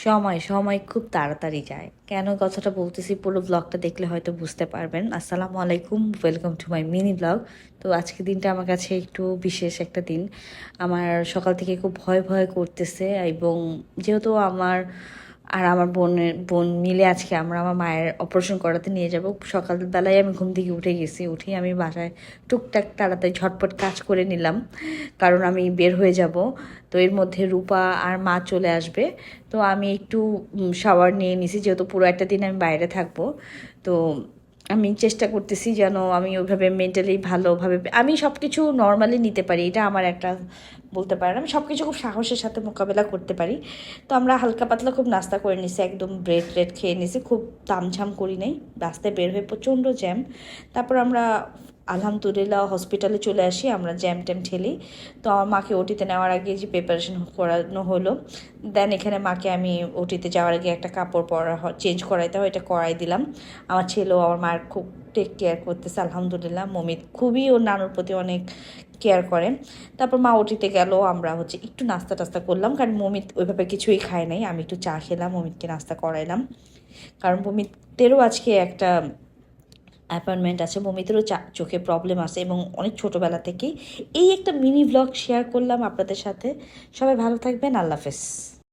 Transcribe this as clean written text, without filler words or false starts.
সময় সময় খুব তাড়াতাড়ি যায়। কেন কথাটা বলতেছি পুরো ব্লগটা দেখলে হয়তো বুঝতে পারবেন। আসসালামু আলাইকুম, welcome to my mini blog. তো আজকে দিনটা আমার কাছে একটু বিশেষ একটা দিন। আমার সকাল থেকে খুব ভয় ভয় করতেছে, এবং যেহেতু আমার বোন মিলে আজকে আমরা আমার মায়ের অপারেশন করাতে নিয়ে যাব। সকালবেলায় আমি ঘুম থেকে উঠে গেছি, উঠেই আমি বাসায় টুকটাক তাড়াতাড়ি ঝটপট কাজ করে নিলাম, কারণ আমি বের হয়ে যাব। তো এর মধ্যে রূপা আর মা চলে আসবে। তো আমি একটু শাওয়ার নিয়ে নিছি, যেহেতু পুরো একটা দিন আমি বাইরে থাকবো। তো আমি চেষ্টা করতেছি যেন আমি ওইভাবে মেন্টালি ভালোভাবে আমি সব কিছু নর্মালি নিতে পারি। এটা আমার একটা বলতে পারেন, আমি সব কিছু খুব সাহসের সাথে মোকাবেলা করতে পারি। তো আমরা হালকা পাতলা খুব নাস্তা করে নিছি, একদম ব্রেড ট্রেড খেয়ে নিছি, খুব তামঝাম করি নাই। রাস্তায় বের হয়ে প্রচণ্ড জ্যাম। তারপর আমরা আলহামদুলিল্লাহ হসপিটালে চলে আসি, আমরা জ্যাম ট্যাম ঠেলি। তো আমার মাকে ওটিতে নেওয়ার আগে যে প্রিপারেশন করানো হলো, দেন এখানে মাকে আমি ওটিতে যাওয়ার আগে একটা কাপড় পরা চেঞ্জ করাইতে হয়, এটা করাই দিলাম। আমার ছেলেও আমার মায়ের খুব টেক কেয়ার করতেছে আলহামদুলিল্লাহ। মমিত খুবই ওর নানুর প্রতি অনেক কেয়ার করে। তারপর মা ওটিতে গেল, আমরা একটু নাস্তা টাস্তা করলাম, কারণ মমিত ওইভাবে কিছুই খায় নাই। আমি একটু চা খেলাম, মমিতকে নাস্তা করাইলাম, কারণ মমিতেরও আজকে একটা অ্যাপয়েন্টমেন্ট আছে। মমিতেরও চোখে প্রবলেম আছে, এবং অনেক ছোটোবেলা থেকেই। এই একটা মিনি ব্লগ শেয়ার করলাম আপনাদের সাথে। সবাই ভালো থাকবেন, আল্লাহ হাফেজ।